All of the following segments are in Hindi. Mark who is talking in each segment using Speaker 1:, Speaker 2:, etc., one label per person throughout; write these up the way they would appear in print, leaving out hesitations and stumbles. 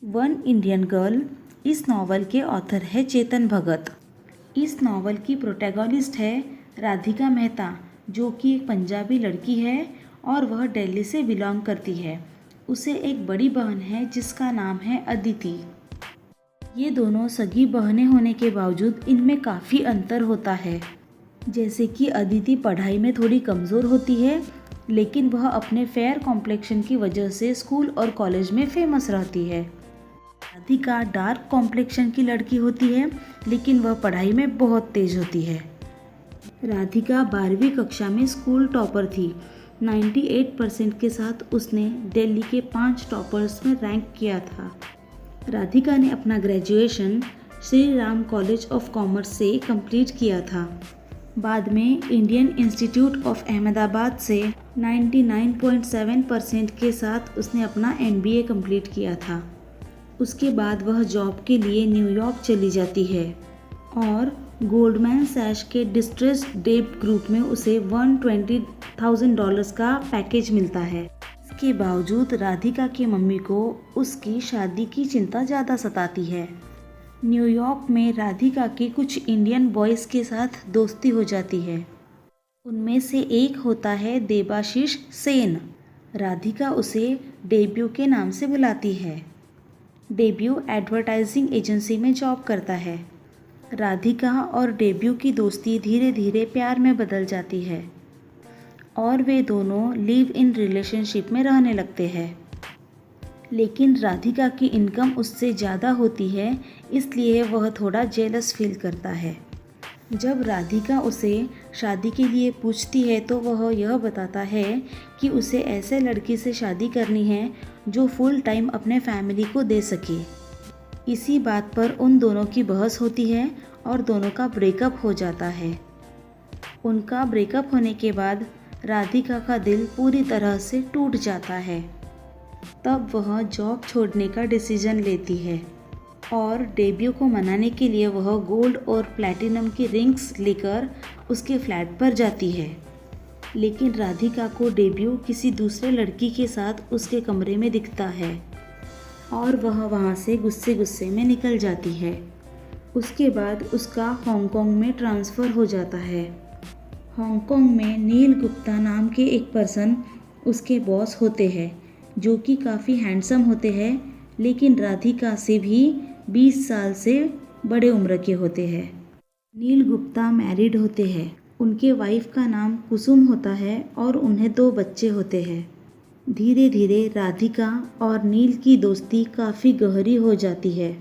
Speaker 1: वन इंडियन गर्ल इस नावल के ऑथर है चेतन भगत। इस नावल की प्रोटैगनिस्ट है राधिका मेहता, जो कि एक पंजाबी लड़की है और वह दिल्ली से बिलोंग करती है। उसे एक बड़ी बहन है जिसका नाम है अदिति। ये दोनों सगी बहनें होने के बावजूद इनमें काफ़ी अंतर होता है। जैसे कि अदिति पढ़ाई में थोड़ी कमज़ोर होती है, लेकिन वह अपने फेयर कॉम्प्लेक्शन की वजह से स्कूल और कॉलेज में फेमस रहती है। राधिका डार्क कॉम्प्लेक्शन की लड़की होती है, लेकिन वह पढ़ाई में बहुत तेज होती है। राधिका 12वीं कक्षा में स्कूल टॉपर थी। 98% के साथ उसने दिल्ली के 5 टॉपर्स में रैंक किया था। राधिका ने अपना graduation Shri Ram college of commerce से कंप्लीट किया था। बाद में इंडियन इंस्टीट्यूट ऑफ अहमदाबाद से 99.7% के साथ उसने अपना MBA कंप्लीट किया था। उसके बाद वह जॉब के लिए न्यूयॉर्क चली जाती है और गोल्डमैन सैश के डिस्ट्रेस्ड डेब्ट ग्रुप में उसे $120,000 का पैकेज मिलता है। इसके बावजूद राधिका की मम्मी को उसकी शादी की चिंता ज़्यादा सताती है। न्यूयॉर्क में राधिका की कुछ इंडियन बॉयज़ के साथ दोस्ती हो जाती है। उनमें से एक होता है देबाशीष सेन। राधिका उसे डेब्यू के नाम से बुलाती है। डेब्यू एडवर्टाइजिंग एजेंसी में जॉब करता है। राधिका और डेब्यू की दोस्ती धीरे धीरे प्यार में बदल जाती है और वे दोनों लिव इन रिलेशनशिप में रहने लगते हैं। लेकिन राधिका की इनकम उससे ज़्यादा होती है, इसलिए वह थोड़ा जेलस फील करता है। जब राधिका उसे शादी के लिए पूछती है तो वह यह बताता है कि उसे ऐसे लड़की से शादी करनी है जो फुल टाइम अपने फैमिली को दे सके। इसी बात पर उन दोनों की बहस होती है और दोनों का ब्रेकअप हो जाता है। उनका ब्रेकअप होने के बाद राधिका का दिल पूरी तरह से टूट जाता है। तब वह जॉब छोड़ने का डिसीजन लेती है और डेब्यू को मनाने के लिए वह गोल्ड और प्लैटिनम की रिंग्स लेकर उसके फ्लैट पर जाती है। लेकिन राधिका को डेब्यू किसी दूसरे लड़की के साथ उसके कमरे में दिखता है और वह वहाँ से गुस्से गुस्से में निकल जाती है। उसके बाद उसका हांगकांग में ट्रांसफ़र हो जाता है। हांगकांग में नील गुप्ता नाम के एक पर्सन उसके बॉस होते हैं, जो कि काफ़ी हैंडसम होते हैं, लेकिन राधिका से भी 20 साल से बड़े उम्र के होते हैं। नील गुप्ता मैरिड होते हैं। उनके वाइफ का नाम कुसुम होता है और उन्हें 2 बच्चे होते हैं। धीरे धीरे राधिका और नील की दोस्ती काफ़ी गहरी हो जाती है।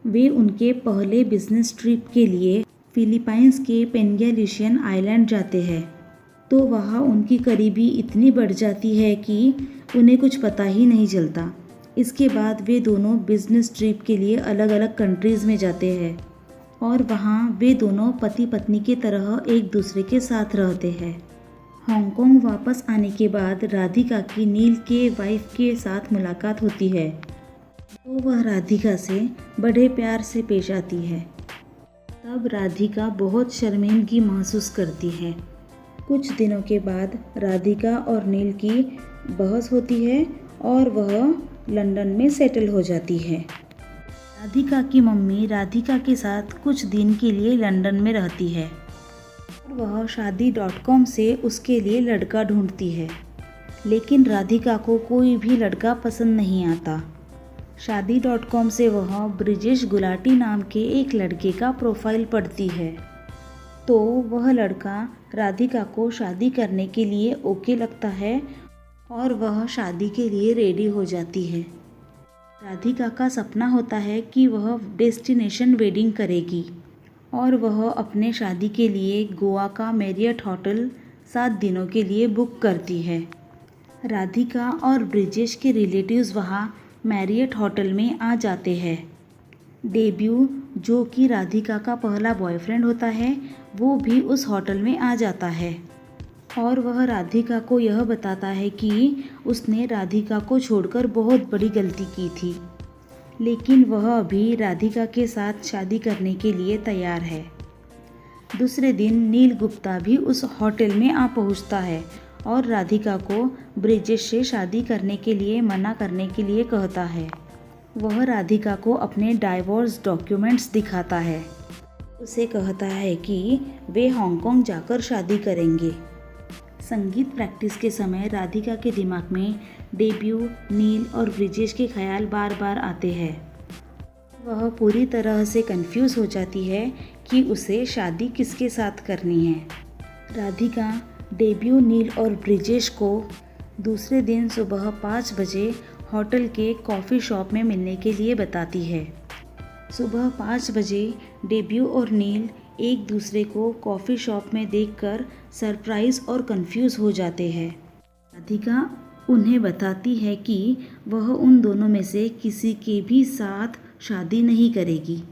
Speaker 1: वे उनके पहले बिजनेस ट्रिप के लिए फिलीपाइंस के पेंगेलिशियन आइलैंड जाते हैं, तो वहाँ उनकी करीबी इतनी बढ़ जाती है कि उन्हें कुछ पता ही नहीं चलता। इसके बाद वे दोनों बिजनेस ट्रिप के लिए अलग अलग कंट्रीज़ में जाते हैं और वहाँ वे दोनों पति पत्नी की तरह एक दूसरे के साथ रहते हैं। हांगकांग वापस आने के बाद राधिका की नील के वाइफ के साथ मुलाकात होती है, तो वह राधिका से बड़े प्यार से पेश आती है। तब राधिका बहुत शर्मिंदगी महसूस करती है। कुछ दिनों के बाद राधिका और नील की बहस होती है और वह लंदन में सेटल हो जाती है। राधिका की मम्मी राधिका के साथ कुछ दिन के लिए लंदन में रहती है और वह शादी.com से उसके लिए लड़का ढूंढती है, लेकिन राधिका को कोई भी लड़का पसंद नहीं आता। शादी.com से वह ब्रिजेश गुलाटी नाम के एक लड़के का प्रोफाइल पढ़ती है, तो वह लड़का राधिका को शादी करने के लिए ओके लगता है और वह शादी के लिए रेडी हो जाती है। राधिका का सपना होता है कि वह डेस्टिनेशन वेडिंग करेगी और वह अपने शादी के लिए गोवा का मैरियट होटल 7 दिनों के लिए बुक करती है। राधिका और ब्रिजेश के रिलेटिव्स वहाँ मैरियट होटल में आ जाते हैं। डेब्यू, जो कि राधिका का पहला बॉयफ्रेंड होता है, वो भी उस होटल में आ जाता है और वह राधिका को यह बताता है कि उसने राधिका को छोड़कर बहुत बड़ी गलती की थी, लेकिन वह अभी राधिका के साथ शादी करने के लिए तैयार है। दूसरे दिन नील गुप्ता भी उस होटल में आ पहुंचता है और राधिका को ब्रिजेश से शादी करने के लिए मना करने के लिए कहता है। वह राधिका को अपने डाइवोर्स डॉक्यूमेंट्स दिखाता है। उसे कहता है कि वे हांगकांग जाकर शादी करेंगे। संगीत प्रैक्टिस के समय राधिका के दिमाग में डेब्यू, नील और ब्रिजेश के ख्याल बार बार आते हैं। वह पूरी तरह से कंफ्यूज हो जाती है कि उसे शादी किसके साथ करनी है। राधिका डेब्यू, नील और ब्रिजेश को दूसरे दिन सुबह 5 बजे होटल के कॉफ़ी शॉप में मिलने के लिए बताती है। सुबह 5 बजे डेब्यू और नील एक दूसरे को कॉफ़ी शॉप में देखकर सरप्राइज़ और कंफ्यूज हो जाते हैं। राधिका उन्हें बताती है कि वह उन दोनों में से किसी के भी साथ शादी नहीं करेगी।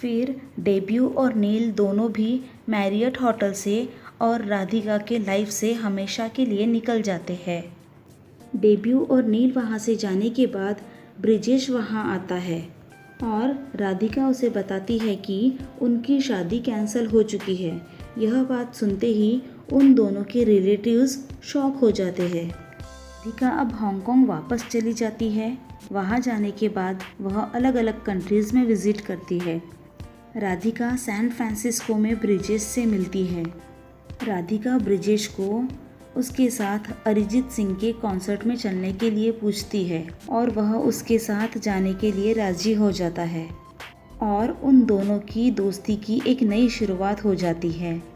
Speaker 1: फिर डेब्यू और नील दोनों भी मैरियट होटल से और राधिका के लाइफ से हमेशा के लिए निकल जाते हैं। डेब्यू और नील वहाँ से जाने के बाद ब्रिजेश वहाँ आता है और राधिका उसे बताती है कि उनकी शादी कैंसिल हो चुकी है। यह बात सुनते ही उन दोनों के रिलेटिव्स शॉक हो जाते हैं। राधिका अब हांगकांग वापस चली जाती है। वहाँ जाने के बाद वह अलग अलग कंट्रीज़ में विज़िट करती है। राधिका सैन फ्रांसिस्को में ब्रिजेश से मिलती है। राधिका ब्रिजेश को उसके साथ अरिजीत सिंह के कॉन्सर्ट में चलने के लिए पूछती है और वह उसके साथ जाने के लिए राज़ी हो जाता है और उन दोनों की दोस्ती की एक नई शुरुआत हो जाती है।